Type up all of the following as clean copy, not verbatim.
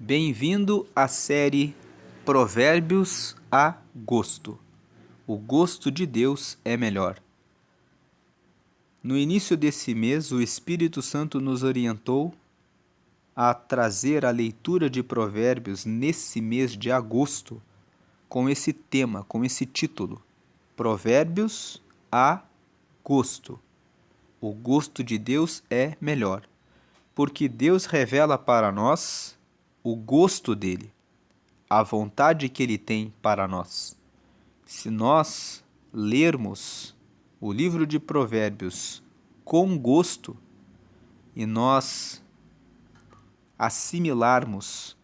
Bem-vindo à série Provérbios a Gosto. O gosto de Deus é melhor. No início desse mês, o Espírito Santo nos orientou a trazer a leitura de Provérbios nesse mês de agosto com esse tema, com esse título: Provérbios a Gosto. O gosto de Deus é melhor, porque Deus revela para nós o gosto dele, a vontade que ele tem para nós. Se nós lermos o livro de Provérbios com gosto e nós assimilarmos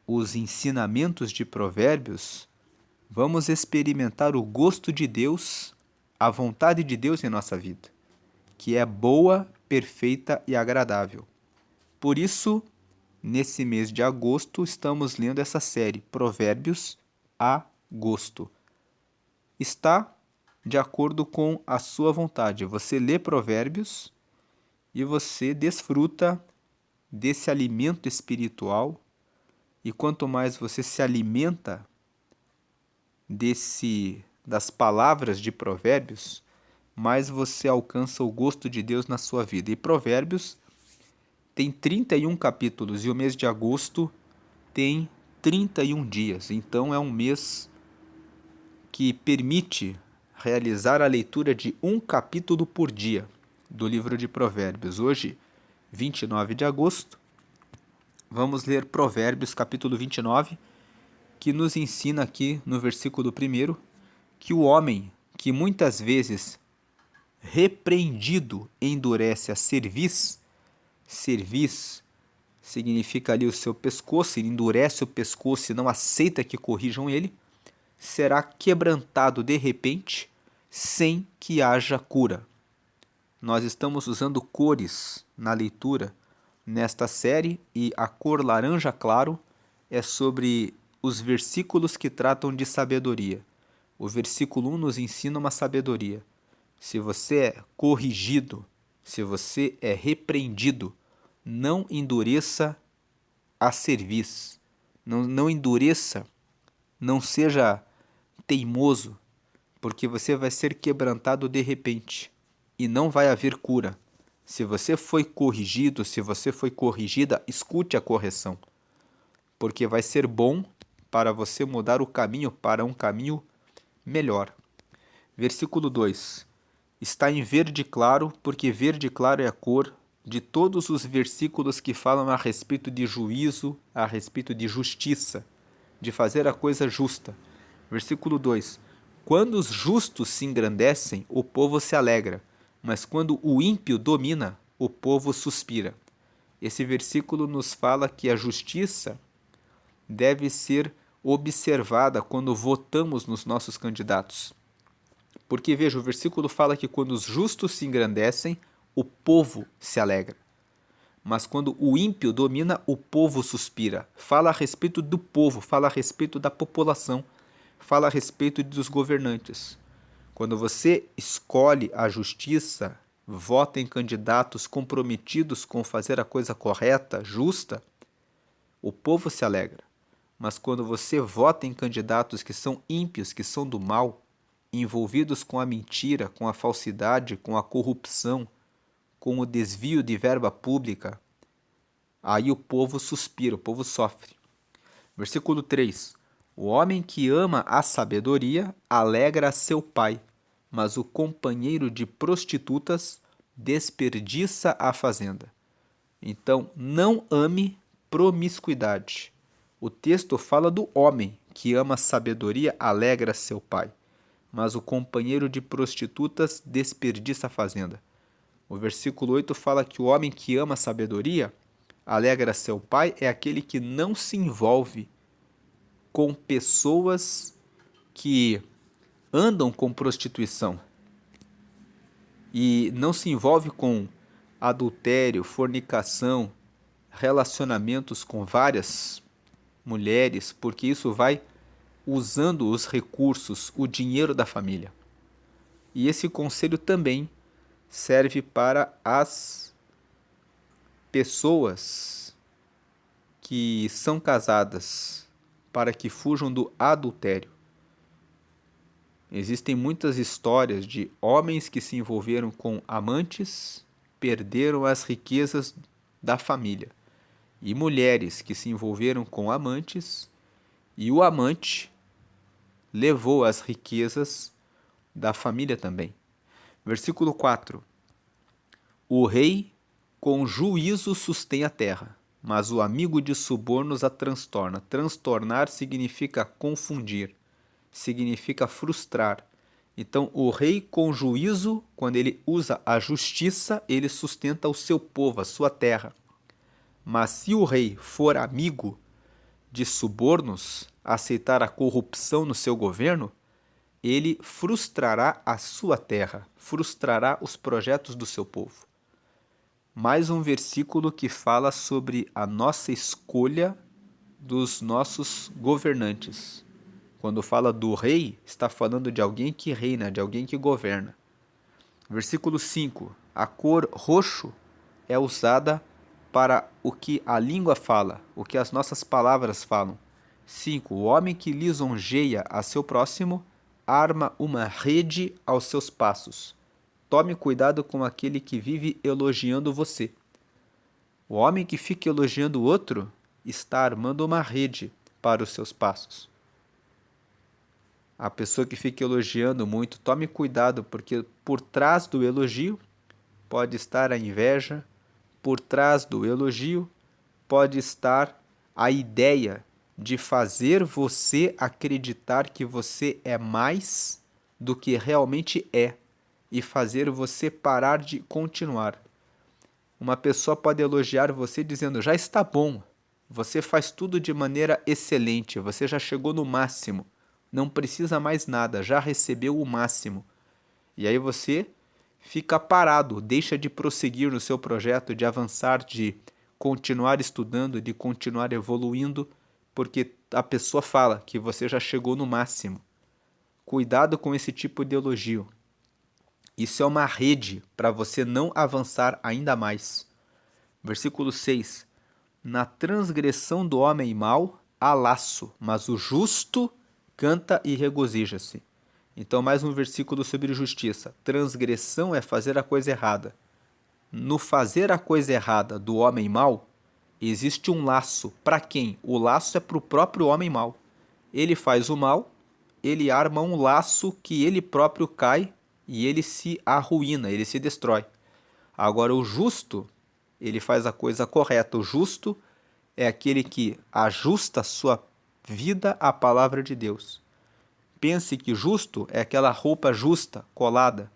os ensinamentos de Provérbios, vamos experimentar o gosto de Deus, a vontade de Deus em nossa vida, que é boa, perfeita e agradável. Por isso, nesse mês de agosto, estamos lendo essa série, Provérbios a Gosto. Está de acordo com a sua vontade. Você lê Provérbios e você desfruta desse alimento espiritual. E quanto mais você se alimenta das palavras de Provérbios, mais você alcança o gosto de Deus na sua vida. E Provérbios tem 31 capítulos e o mês de agosto tem 31 dias. Então é um mês que permite realizar a leitura de um capítulo por dia do livro de Provérbios. Hoje, 29 de agosto, vamos ler Provérbios capítulo 29, que nos ensina aqui no versículo 1 que o homem que muitas vezes repreendido endurece a cerviz significa ali o seu pescoço, ele endurece o pescoço e não aceita que corrijam ele, será quebrantado de repente, sem que haja cura. Nós estamos usando cores na leitura nesta série e a cor laranja claro é sobre os versículos que tratam de sabedoria. O versículo 1 nos ensina uma sabedoria. Se você é corrigido, se você é repreendido, não endureça a cerviz, não endureça, não seja teimoso, porque você vai ser quebrantado de repente e não vai haver cura. Se você foi corrigido, se você foi corrigida, escute a correção, porque vai ser bom para você mudar o caminho para um caminho melhor. Versículo 2. Está em verde claro, porque verde claro é a cor de todos os versículos que falam a respeito de juízo, a respeito de justiça, de fazer a coisa justa. Versículo 2. Quando os justos se engrandecem, o povo se alegra, mas quando o ímpio domina, o povo suspira. Esse versículo nos fala que a justiça deve ser observada quando votamos nos nossos candidatos. Porque, veja, o versículo fala que quando os justos se engrandecem, o povo se alegra. Mas quando o ímpio domina, o povo suspira. Fala a respeito do povo, fala a respeito da população, fala a respeito dos governantes. Quando você escolhe a justiça, vota em candidatos comprometidos com fazer a coisa correta, justa, o povo se alegra. Mas quando você vota em candidatos que são ímpios, que são do mal, envolvidos com a mentira, com a falsidade, com a corrupção, com o desvio de verba pública, aí o povo suspira, o povo sofre. Versículo 3. O homem que ama a sabedoria alegra a seu pai, mas o companheiro de prostitutas desperdiça a fazenda. Então, não ame promiscuidade. O texto fala do homem que ama a sabedoria alegra seu pai, mas o companheiro de prostitutas desperdiça a fazenda. O versículo 8 fala que o homem que ama a sabedoria alegra seu pai é aquele que não se envolve com pessoas que andam com prostituição e não se envolve com adultério, fornicação, relacionamentos com várias mulheres, porque isso vai usando os recursos, o dinheiro da família. E esse conselho também serve para as pessoas que são casadas para que fujam do adultério. Existem muitas histórias de homens que se envolveram com amantes, perderam as riquezas da família, e mulheres que se envolveram com amantes, e o amante levou as riquezas da família também. Versículo 4. O rei com juízo sustém a terra, mas o amigo de subornos a transtorna. Transtornar significa confundir, significa frustrar. Então, o rei com juízo, quando ele usa a justiça, ele sustenta o seu povo, a sua terra. Mas se o rei for amigo de subornos, aceitar a corrupção no seu governo, ele frustrará a sua terra, frustrará os projetos do seu povo. Mais um versículo que fala sobre a nossa escolha dos nossos governantes. Quando fala do rei, está falando de alguém que reina, de alguém que governa. Versículo 5. A cor roxo é usada para o que a língua fala, o que as nossas palavras falam. 5. O homem que lisonjeia a seu próximo arma uma rede aos seus passos. Tome cuidado com aquele que vive elogiando você. O homem que fica elogiando o outro está armando uma rede para os seus passos. A pessoa que fica elogiando muito, tome cuidado, porque por trás do elogio pode estar a inveja, por trás do elogio pode estar a ideia de fazer você acreditar que você é mais do que realmente é e fazer você parar de continuar. Uma pessoa pode elogiar você dizendo: já está bom, você faz tudo de maneira excelente, você já chegou no máximo, não precisa mais nada, já recebeu o máximo. E aí você fica parado, deixa de prosseguir no seu projeto, de avançar, de continuar estudando, de continuar evoluindo, porque a pessoa fala que você já chegou no máximo. Cuidado com esse tipo de elogio. Isso é uma rede para você não avançar ainda mais. Versículo 6. Na transgressão do homem mau há laço, mas o justo canta e regozija-se. Então, mais um versículo sobre justiça. Transgressão é fazer a coisa errada. No fazer a coisa errada do homem mau, existe um laço. Para quem? O laço é para o próprio homem mau. Ele faz o mal, ele arma um laço que ele próprio cai e ele se arruína, ele se destrói. Agora, o justo, ele faz a coisa correta. O justo é aquele que ajusta a sua vida à palavra de Deus. Pense que justo é aquela roupa justa, colada.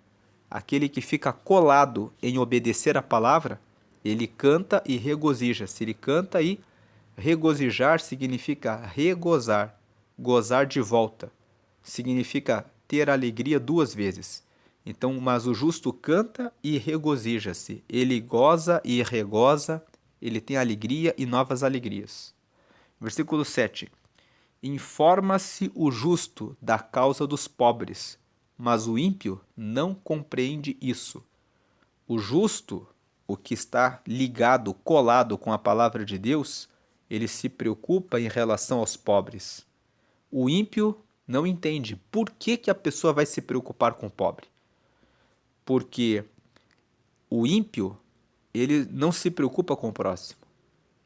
Aquele que fica colado em obedecer a palavra, ele canta e regozija-se. Ele canta e regozijar significa regozar, gozar de volta. Significa ter alegria duas vezes. Então, mas o justo canta e regozija-se. Ele goza e regoza, ele tem alegria e novas alegrias. Versículo 7. Informa-se o justo da causa dos pobres, mas o ímpio não compreende isso. O justo, o que está ligado, colado com a palavra de Deus, ele se preocupa em relação aos pobres. O ímpio não entende por que a pessoa vai se preocupar com o pobre. Porque o ímpio, ele não se preocupa com o próximo,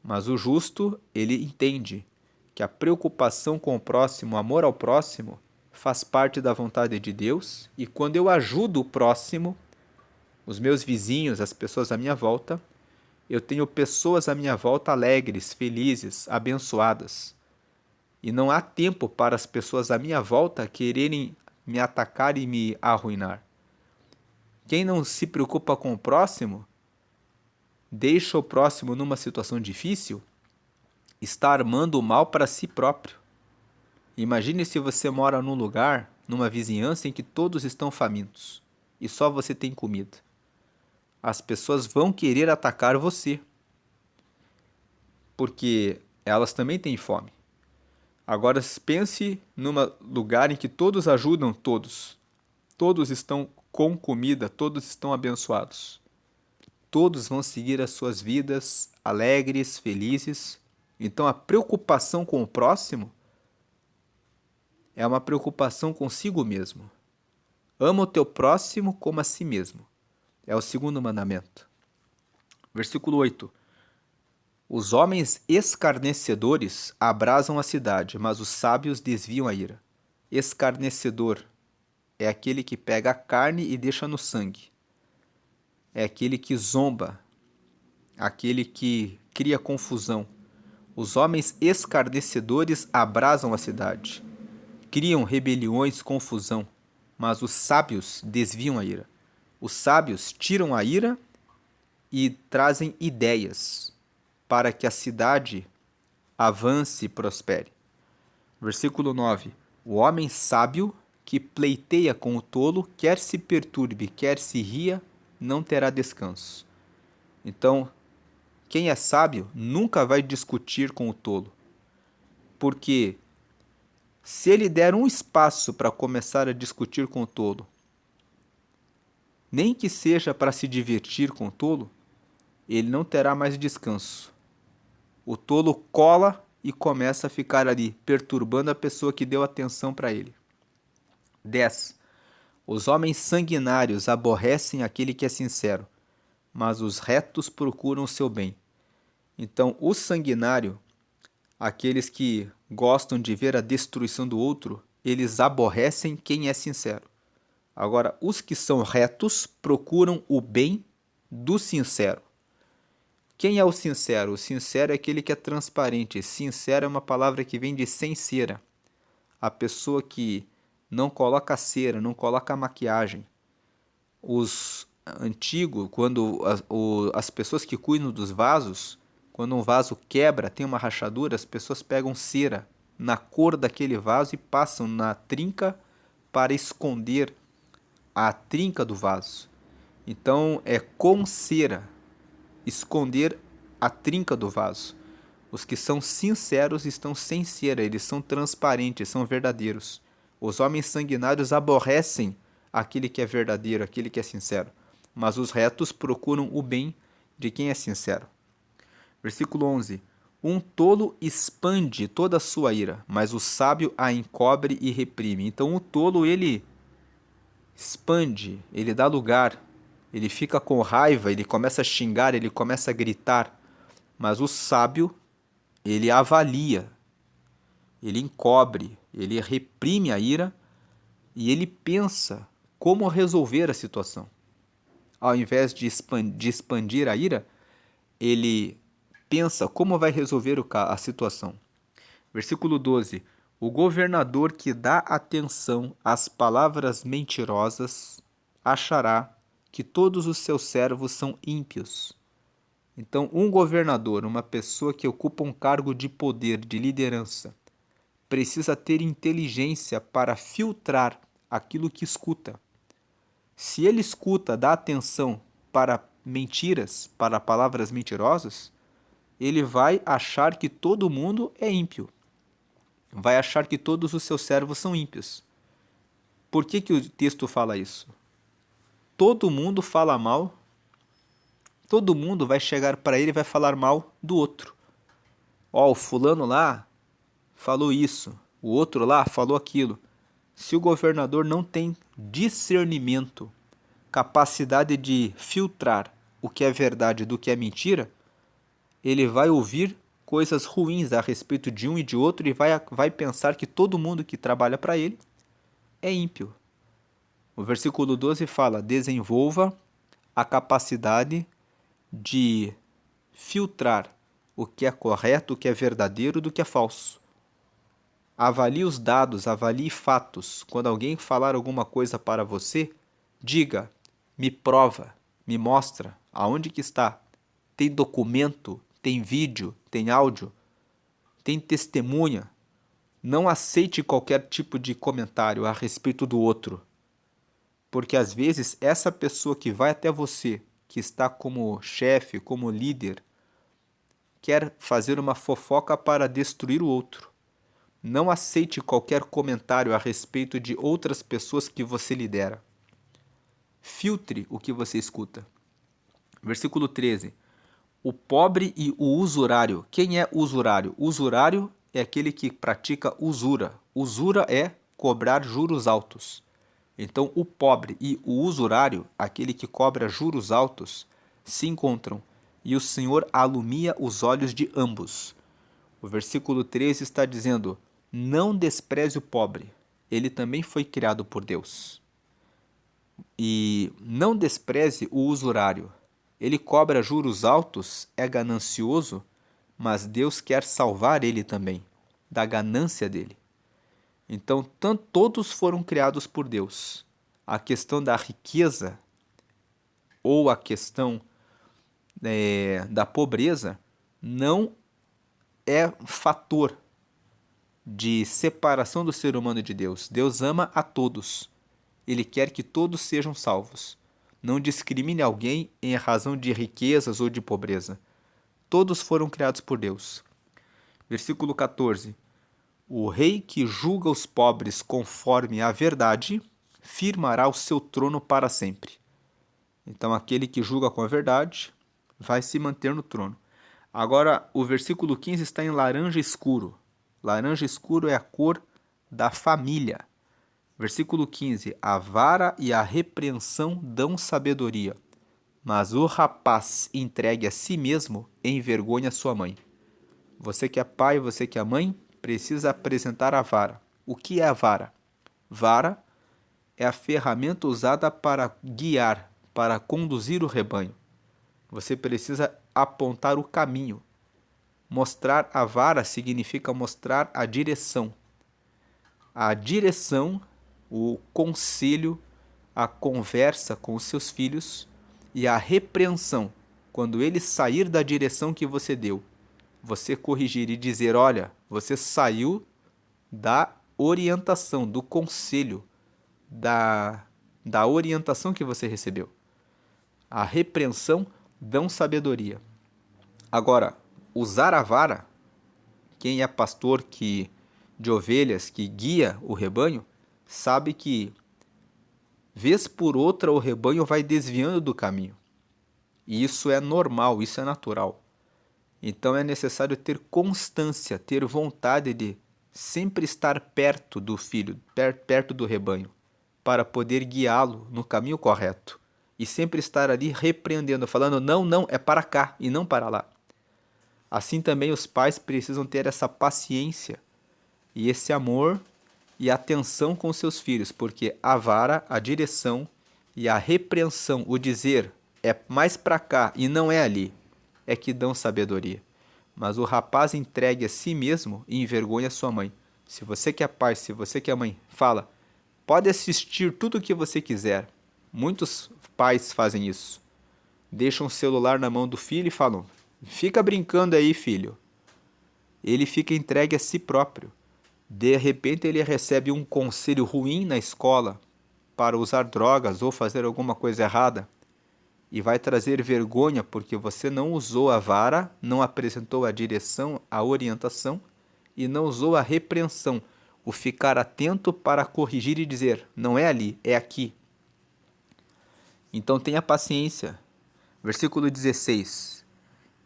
mas o justo, ele entende que a preocupação com o próximo, o amor ao próximo, faz parte da vontade de Deus, e quando eu ajudo o próximo, os meus vizinhos, as pessoas à minha volta, eu tenho pessoas à minha volta alegres, felizes, abençoadas. E não há tempo para as pessoas à minha volta quererem me atacar e me arruinar. Quem não se preocupa com o próximo, deixa o próximo numa situação difícil, está armando o mal para si próprio. Imagine se você mora num lugar, numa vizinhança em que todos estão famintos e só você tem comida. As pessoas vão querer atacar você, porque elas também têm fome. Agora pense num lugar em que todos ajudam todos. Todos estão com comida, todos estão abençoados. Todos vão seguir as suas vidas alegres, felizes, Então a preocupação com o próximo é uma preocupação consigo mesmo. Ama o teu próximo como a si mesmo. É o segundo mandamento. Versículo 8. Os homens escarnecedores abrasam a cidade, mas os sábios desviam a ira. Escarnecedor é aquele que pega a carne e deixa no sangue. É aquele que zomba, aquele que cria confusão. Os homens escarnecedores abrasam a cidade, criam rebeliões, confusão, mas os sábios desviam a ira. Os sábios tiram a ira e trazem ideias para que a cidade avance e prospere. Versículo 9. O homem sábio que pleiteia com o tolo, quer se perturbe, quer se ria, não terá descanso. Então, quem é sábio nunca vai discutir com o tolo, porque se ele der um espaço para começar a discutir com o tolo, nem que seja para se divertir com o tolo, ele não terá mais descanso. O tolo cola e começa a ficar ali, perturbando a pessoa que deu atenção para ele. 10. Os homens sanguinários aborrecem aquele que é sincero, mas os retos procuram o seu bem. Então, o sanguinário, aqueles que gostam de ver a destruição do outro, eles aborrecem quem é sincero. Agora, os que são retos procuram o bem do sincero. Quem é o sincero? O sincero é aquele que é transparente. Sincero é uma palavra que vem de sem cera. A pessoa que não coloca cera, não coloca maquiagem. Os antigos, quando as pessoas que cuidam dos vasos, quando um vaso quebra, tem uma rachadura, as pessoas pegam cera na cor daquele vaso e passam na trinca para esconder a trinca do vaso. Então é com cera, esconder a trinca do vaso. Os que são sinceros estão sem cera, eles são transparentes, são verdadeiros. Os homens sanguinários aborrecem aquele que é verdadeiro, aquele que é sincero, mas os retos procuram o bem de quem é sincero. Versículo 11. Um tolo expande toda a sua ira, mas o sábio a encobre e reprime. Então o tolo, ele expande, ele dá lugar, ele fica com raiva, ele começa a xingar, ele começa a gritar. Mas o sábio, ele avalia, ele encobre, ele reprime a ira e ele pensa como resolver a situação. Ao invés de expandir a ira, ele pensa como vai resolver a situação. Versículo 12. O governador que dá atenção às palavras mentirosas achará que todos os seus servos são ímpios. Então, um governador, uma pessoa que ocupa um cargo de poder, de liderança, precisa ter inteligência para filtrar aquilo que escuta. Se ele escuta, dá atenção para mentiras, para palavras mentirosas, ele vai achar que todo mundo é ímpio. Vai achar que todos os seus servos são ímpios. Por que o texto fala isso? Todo mundo fala mal, todo mundo vai chegar para ele e vai falar mal do outro. Ó, o fulano lá falou isso, o outro lá falou aquilo. Se o governador não tem discernimento, capacidade de filtrar o que é verdade do que é mentira, ele vai ouvir coisas ruins a respeito de um e de outro e vai pensar que todo mundo que trabalha para ele é ímpio. O versículo 12 fala: desenvolva a capacidade de filtrar o que é correto, o que é verdadeiro do que é falso. Avalie os dados, avalie fatos. Quando alguém falar alguma coisa para você, diga, me prova, me mostra aonde que está. Tem documento, tem vídeo, tem áudio, tem testemunha. Não aceite qualquer tipo de comentário a respeito do outro. Porque às vezes essa pessoa que vai até você, que está como chefe, como líder, quer fazer uma fofoca para destruir o outro. Não aceite qualquer comentário a respeito de outras pessoas que você lidera. Filtre o que você escuta. Versículo 13. O pobre e o usurário. Quem é usurário? Usurário é aquele que pratica usura. Usura é cobrar juros altos. Então, o pobre e o usurário, aquele que cobra juros altos, se encontram, e o Senhor alumia os olhos de ambos. O versículo 13 está dizendo: não despreze o pobre, ele também foi criado por Deus. E não despreze o usurário. Ele cobra juros altos, é ganancioso, mas Deus quer salvar ele também, da ganância dele. Então, todos foram criados por Deus. A questão da riqueza ou a questão da pobreza não é fator de separação do ser humano de Deus. Deus ama a todos. Ele quer que todos sejam salvos. Não discrimine alguém em razão de riquezas ou de pobreza. Todos foram criados por Deus. Versículo 14. O rei que julga os pobres conforme a verdade, firmará o seu trono para sempre. Então, aquele que julga com a verdade vai se manter no trono. Agora, o versículo 15 está em laranja escuro. Laranja escuro é a cor da família. Versículo 15. A vara e a repreensão dão sabedoria, mas o rapaz entregue a si mesmo envergonha sua mãe. Você que é pai, você que é mãe, precisa apresentar a vara. O que é a vara? Vara é a ferramenta usada para guiar, para conduzir o rebanho. Você precisa apontar o caminho. Mostrar a vara significa mostrar a direção. A direção, o conselho, a conversa com os seus filhos e a repreensão, quando ele sair da direção que você deu. Você corrigir e dizer: olha, você saiu da orientação, do conselho, da orientação que você recebeu. A repreensão dão sabedoria. Agora, usar a vara, quem é pastor de ovelhas que guia o rebanho, sabe que vez por outra o rebanho vai desviando do caminho. E isso é normal, isso é natural. Então é necessário ter constância, ter vontade de sempre estar perto do filho, perto do rebanho, para poder guiá-lo no caminho correto. E sempre estar ali repreendendo, falando: não, não, é para cá e não para lá. Assim também os pais precisam ter essa paciência e esse amor e atenção com seus filhos, porque a vara, a direção e a repreensão, o dizer é mais para cá e não é ali, é que dão sabedoria. Mas o rapaz entregue a si mesmo e envergonha sua mãe. Se você que é pai, se você que é mãe, fala: pode assistir tudo o que você quiser. Muitos pais fazem isso. Deixam o celular na mão do filho e falam: fica brincando aí, filho. Ele fica entregue a si próprio. De repente ele recebe um conselho ruim na escola para usar drogas ou fazer alguma coisa errada e vai trazer vergonha porque você não usou a vara, não apresentou a direção, a orientação e não usou a repreensão, o ficar atento para corrigir e dizer: não é ali, é aqui. Então tenha paciência. Versículo 16.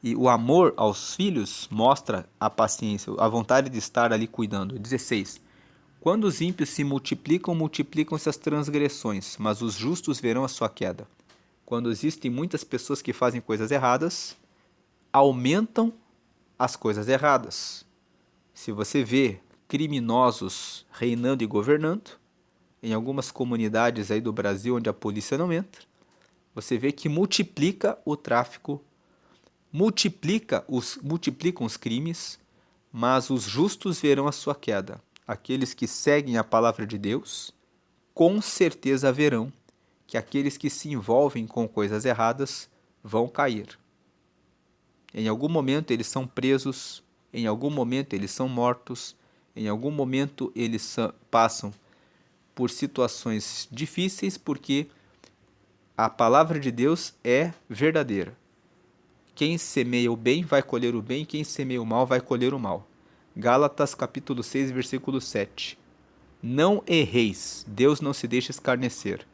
E o amor aos filhos mostra a paciência, a vontade de estar ali cuidando. 16. Quando os ímpios se multiplicam, multiplicam-se as transgressões, mas os justos verão a sua queda. Quando existem muitas pessoas que fazem coisas erradas, aumentam as coisas erradas. Se você vê criminosos reinando e governando, em algumas comunidades aí do Brasil onde a polícia não entra, você vê que multiplica o tráfico, multiplicam os crimes, mas os justos verão a sua queda. Aqueles que seguem a palavra de Deus, com certeza verão que aqueles que se envolvem com coisas erradas vão cair. Em algum momento eles são presos, em algum momento eles são mortos, em algum momento eles passam por situações difíceis, porque a palavra de Deus é verdadeira. Quem semeia o bem vai colher o bem, quem semeia o mal vai colher o mal. Gálatas capítulo 6, versículo 7. Não erreis, Deus não se deixa escarnecer.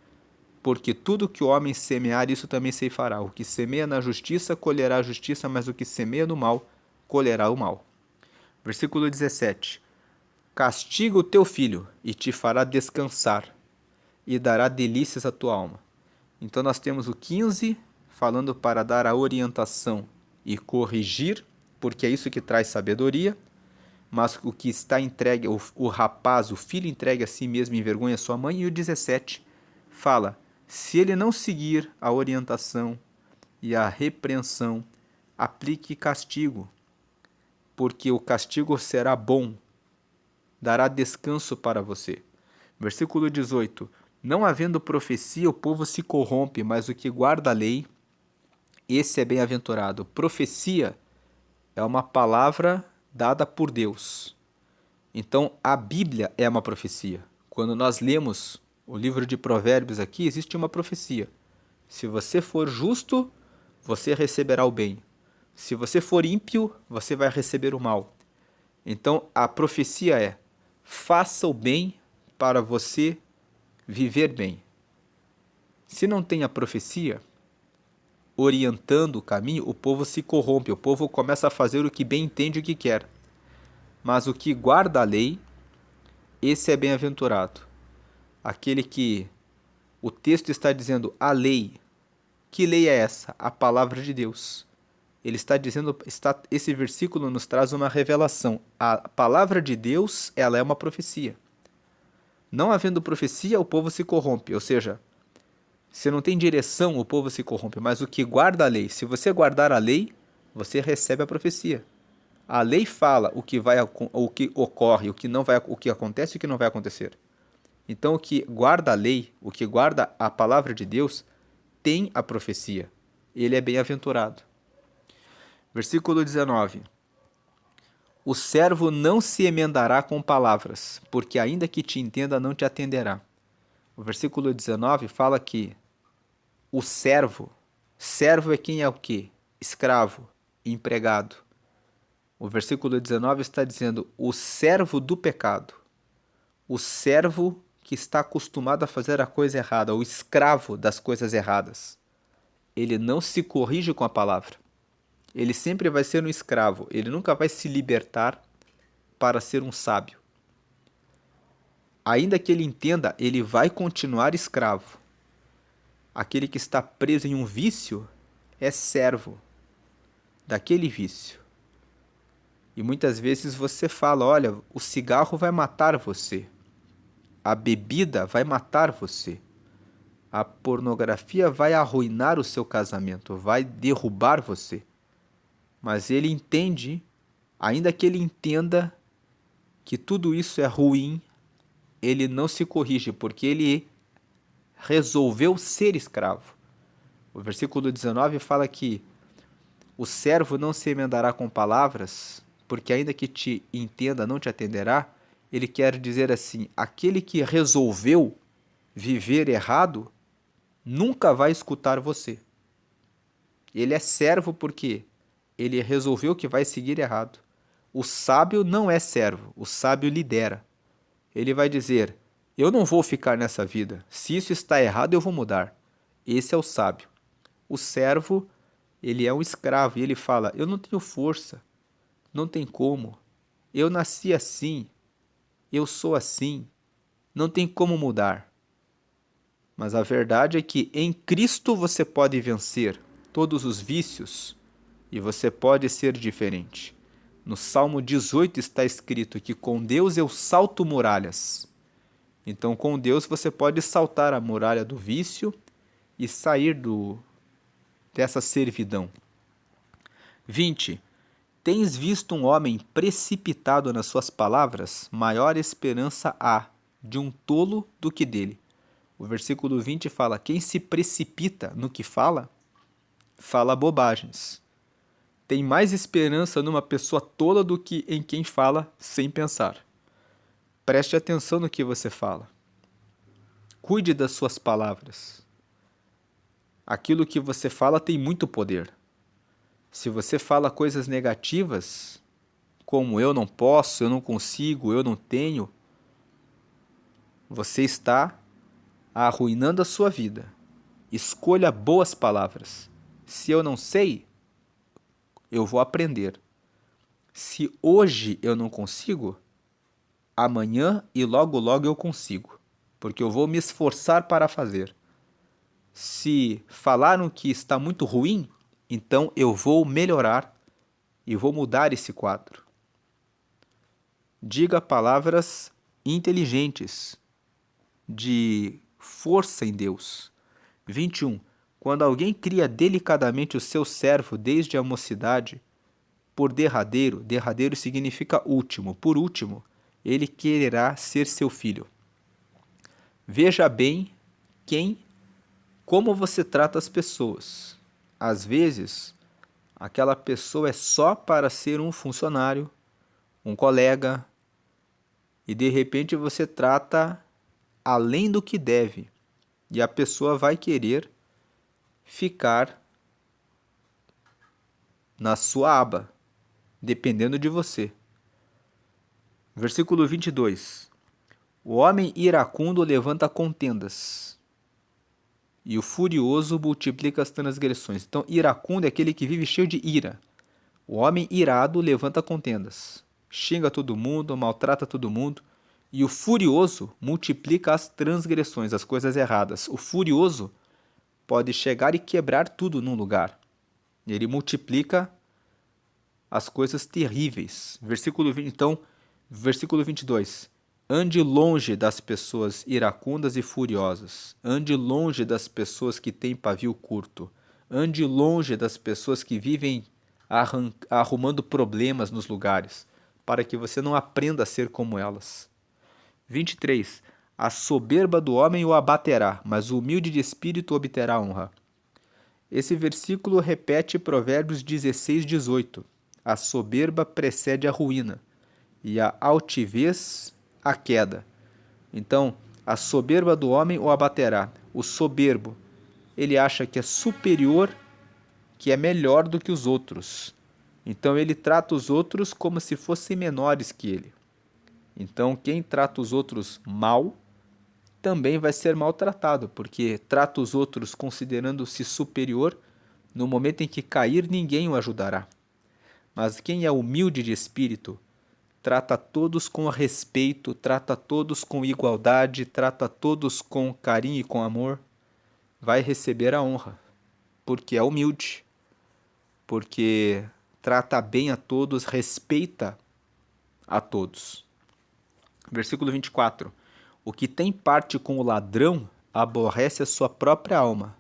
porque tudo que o homem semear, isso também ceifará. O que semeia na justiça, colherá a justiça, mas o que semeia no mal, colherá o mal. Versículo 17. Castiga o teu filho, e te fará descansar, e dará delícias à tua alma. Então nós temos o 15, falando para dar a orientação e corrigir, porque é isso que traz sabedoria. Mas o que está entregue, o rapaz, o filho entregue a si mesmo envergonha sua mãe. E o 17 fala, se ele não seguir a orientação e a repreensão, aplique castigo, porque o castigo será bom, dará descanso para você. Versículo 18, não havendo profecia, o povo se corrompe, mas o que guarda a lei, esse é bem-aventurado. Profecia é uma palavra dada por Deus. Então, a Bíblia é uma profecia. Quando nós lemos o livro de Provérbios aqui, existe uma profecia. Se você for justo, você receberá o bem. Se você for ímpio, você vai receber o mal. Então, a profecia é: faça o bem para você viver bem. Se não tem a profecia orientando o caminho, o povo se corrompe, o povo começa a fazer o que bem entende e o que quer. Mas o que guarda a lei, esse é bem-aventurado. Aquele que o texto está dizendo a lei. Que lei é essa? A palavra de Deus. Ele está dizendo, esse versículo nos traz uma revelação. A palavra de Deus, ela é uma profecia. Não havendo profecia, o povo se corrompe. Ou seja, se não tem direção, o povo se corrompe. Mas o que guarda a lei, se você guardar a lei, você recebe a profecia. A lei fala o que ocorre, o que não vai, o que acontece e o que não vai acontecer. Então, o que guarda a lei, o que guarda a palavra de Deus, tem a profecia. Ele é bem-aventurado. Versículo 19. O servo não se emendará com palavras, porque ainda que te entenda, não te atenderá. O versículo 19 fala que o servo é quem é o quê? Escravo, empregado. O versículo 19 está dizendo o servo do pecado, o servo que está acostumado a fazer a coisa errada, o escravo das coisas erradas. Ele não se corrige com a palavra. Ele sempre vai ser um escravo, ele nunca vai se libertar para ser um sábio. Ainda que ele entenda, ele vai continuar escravo. Aquele que está preso em um vício é servo daquele vício. E muitas vezes você fala, olha, o cigarro vai matar você. A bebida vai matar você. A pornografia vai arruinar o seu casamento, vai derrubar você. Mas ele entende, ainda que ele entenda que tudo isso é ruim, ele não se corrige, porque ele resolveu ser escravo. O versículo 19 fala que o servo não se emendará com palavras, porque ainda que te entenda, não te atenderá. Ele quer dizer assim, aquele que resolveu viver errado, nunca vai escutar você. Ele é servo porque ele resolveu que vai seguir errado. O sábio não é servo, o sábio lidera. Ele vai dizer, eu não vou ficar nessa vida, se isso está errado eu vou mudar. Esse é o sábio. O servo, ele é um escravo e ele fala, eu não tenho força, não tem como, eu nasci assim, eu sou assim, não tem como mudar. Mas a verdade é que em Cristo você pode vencer todos os vícios e você pode ser diferente. No Salmo 18 está escrito que com Deus eu salto muralhas. Então com Deus você pode saltar a muralha do vício e sair dessa servidão. 20. Tens visto um homem precipitado nas suas palavras? Maior esperança há de um tolo do que dele. O versículo 20 fala, quem se precipita no que fala, fala bobagens. Tem mais esperança numa pessoa tola do que em quem fala sem pensar. Preste atenção no que você fala. Cuide das suas palavras. Aquilo que você fala tem muito poder. Se você fala coisas negativas, como eu não posso, eu não consigo, eu não tenho, você está arruinando a sua vida. Escolha boas palavras. Se eu não sei, eu vou aprender. Se hoje eu não consigo, amanhã e logo logo eu consigo, porque eu vou me esforçar para fazer. Se falaram que está muito ruim, então eu vou melhorar e vou mudar esse quadro. Diga palavras inteligentes, de força em Deus. 21. Quando alguém cria delicadamente o seu servo desde a mocidade, por derradeiro, derradeiro significa último, por último, ele quererá ser seu filho. Veja bem como você trata as pessoas. Às vezes, aquela pessoa é só para ser um funcionário, um colega, e de repente você trata além do que deve, e a pessoa vai querer ficar na sua aba, dependendo de você. Versículo 22. O homem iracundo levanta contendas, e o furioso multiplica as transgressões. Então, iracundo é aquele que vive cheio de ira. O homem irado levanta contendas, xinga todo mundo, maltrata todo mundo. E o furioso multiplica as transgressões, as coisas erradas. O furioso pode chegar e quebrar tudo num lugar. Ele multiplica as coisas terríveis. Versículo 20, então, versículo 22. Ande longe das pessoas iracundas e furiosas. Ande longe das pessoas que têm pavio curto. Ande longe das pessoas que vivem arrumando problemas nos lugares, para que você não aprenda a ser como elas. 23. A soberba do homem o abaterá, mas o humilde de espírito obterá honra. Esse versículo repete Provérbios 16, 18. A soberba precede a ruína, e a altivez a queda. Então, a soberba do homem o abaterá. O soberbo, ele acha que é superior, que é melhor do que os outros. Então, ele trata os outros como se fossem menores que ele. Então, quem trata os outros mal, também vai ser maltratado, porque trata os outros considerando-se superior, no momento em que cair, ninguém o ajudará. Mas quem é humilde de espírito, trata todos com respeito, trata todos com igualdade, trata todos com carinho e com amor, vai receber a honra, porque é humilde, porque trata bem a todos, respeita a todos. Versículo 24. O que tem parte com o ladrão aborrece a sua própria alma,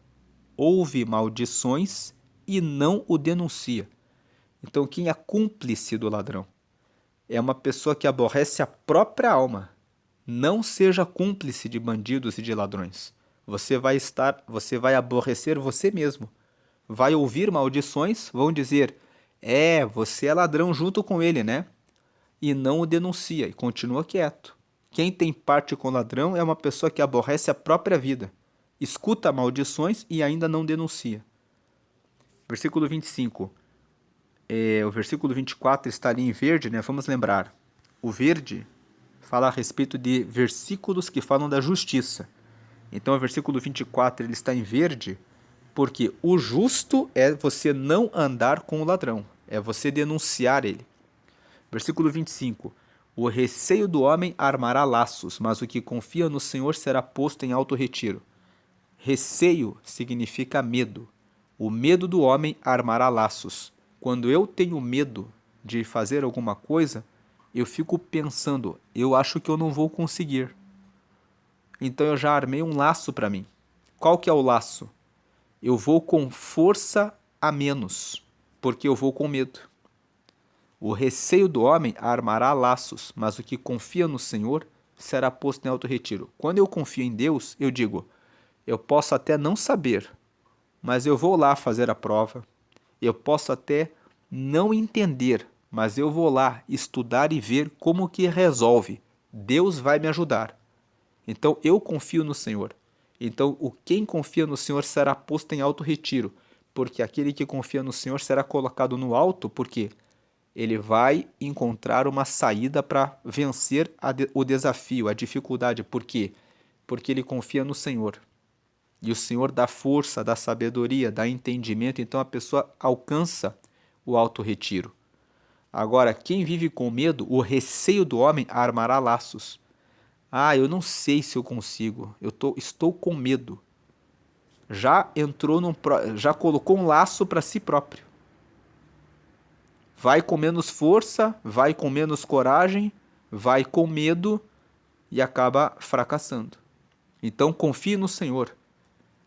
ouve maldições e não o denuncia. Então, quem é cúmplice do ladrão é uma pessoa que aborrece a própria alma. Não seja cúmplice de bandidos e de ladrões. Você vai aborrecer você mesmo. Vai ouvir maldições, vão dizer: você é ladrão junto com ele, né? E não o denuncia e continua quieto. Quem tem parte com o ladrão é uma pessoa que aborrece a própria vida, escuta maldições e ainda não denuncia. Versículo 25. O versículo 24 está ali em verde, né? Vamos lembrar. O verde fala a respeito de versículos que falam da justiça. Então, o versículo 24 ele está em verde porque o justo é você não andar com o ladrão, é você denunciar ele. Versículo 25. O receio do homem armará laços, mas o que confia no Senhor será posto em alto retiro. Receio significa medo. O medo do homem armará laços. Quando eu tenho medo de fazer alguma coisa, eu fico pensando, eu acho que eu não vou conseguir. Então eu já armei um laço para mim. Qual que é o laço? Eu vou com força a menos, porque eu vou com medo. O receio do homem armará laços, mas o que confia no Senhor será posto em alto retiro. Quando eu confio em Deus, eu digo, eu posso até não saber, mas eu vou lá fazer a prova. Eu posso até não entender, mas eu vou lá estudar e ver como que resolve. Deus vai me ajudar. Então eu confio no Senhor. Então quem confia no Senhor será posto em alto retiro, porque aquele que confia no Senhor será colocado no alto, porque ele vai encontrar uma saída para vencer o desafio, a dificuldade. Por quê? porque ele confia no Senhor. E o Senhor dá força, dá sabedoria, dá entendimento, então a pessoa alcança o autorretiro. Agora, quem vive com medo, o receio do homem armará laços. Ah, eu não sei se eu consigo, estou com medo. Já colocou um laço para si próprio. Vai com menos força, vai com menos coragem, vai com medo e acaba fracassando. Então confie no Senhor.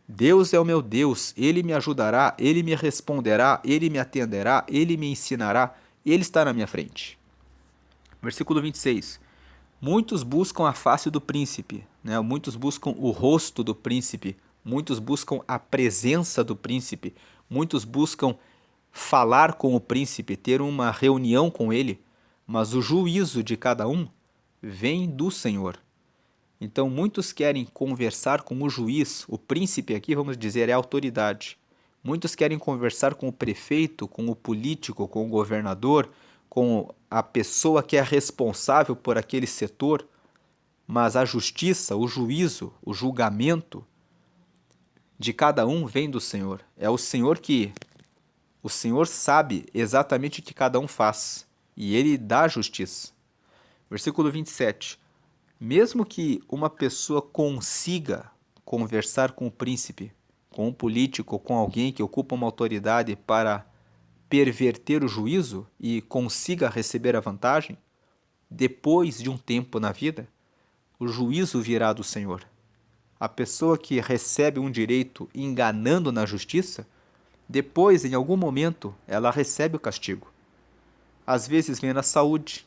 Deus é o meu Deus, Ele me ajudará, Ele me responderá, Ele me atenderá, Ele me ensinará, Ele está na minha frente. Versículo 26. Muitos buscam a face do príncipe, né? Muitos buscam o rosto do príncipe, muitos buscam a presença do príncipe, muitos buscam falar com o príncipe, ter uma reunião com ele, mas o juízo de cada um vem do Senhor. Então, muitos querem conversar com o juiz, o príncipe aqui, vamos dizer, é a autoridade. Muitos querem conversar com o prefeito, com o político, com o governador, com a pessoa que é responsável por aquele setor, mas a justiça, o juízo, o julgamento de cada um vem do Senhor. É o Senhor sabe exatamente o que cada um faz e ele dá a justiça. Versículo 27. Mesmo que uma pessoa consiga conversar com o príncipe, com um político, com alguém que ocupa uma autoridade para perverter o juízo e consiga receber a vantagem, depois de um tempo na vida, o juízo virá do Senhor. A pessoa que recebe um direito enganando na justiça, depois, em algum momento, ela recebe o castigo. Às vezes vem na saúde,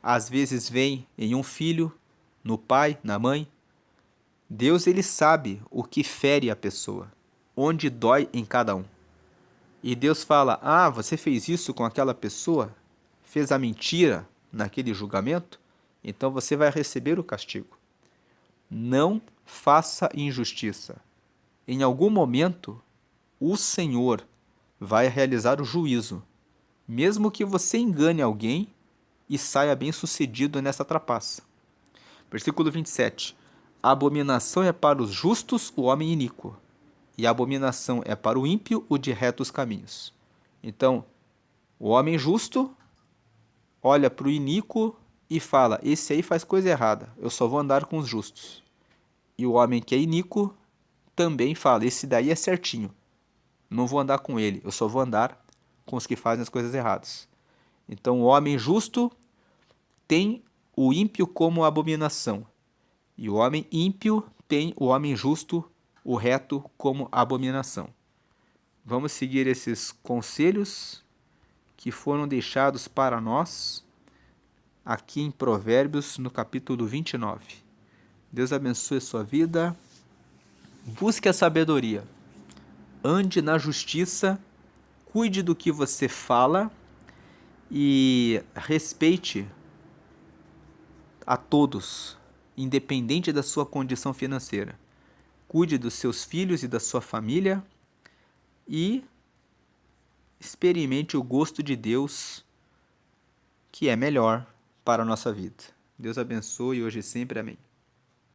às vezes vem em um filho, no pai, na mãe. Deus, ele sabe o que fere a pessoa, onde dói em cada um. E Deus fala: ah, você fez isso com aquela pessoa? Fez a mentira naquele julgamento? Então você vai receber o castigo. Não faça injustiça. Em algum momento, o Senhor vai realizar o juízo, mesmo que você engane alguém e saia bem-sucedido nessa trapaça. Versículo 27. A abominação é para os justos o homem iníquo, e a abominação é para o ímpio o de retos caminhos. Então, o homem justo olha para o iníquo e fala: esse aí faz coisa errada, eu só vou andar com os justos. E o homem que é iníquo também fala: esse daí é certinho, não vou andar com ele, eu só vou andar com os que fazem as coisas erradas. Então, o homem justo tem o ímpio como abominação, e o homem ímpio tem o homem justo, o reto, como abominação. Vamos seguir esses conselhos que foram deixados para nós aqui em Provérbios, no capítulo 29. Deus abençoe a sua vida. Busque a sabedoria. Ande na justiça. Cuide do que você fala e respeite a todos, independente da sua condição financeira. Cuide dos seus filhos e da sua família e experimente o gosto de Deus, que é melhor para a nossa vida. Deus abençoe hoje e sempre. Amém.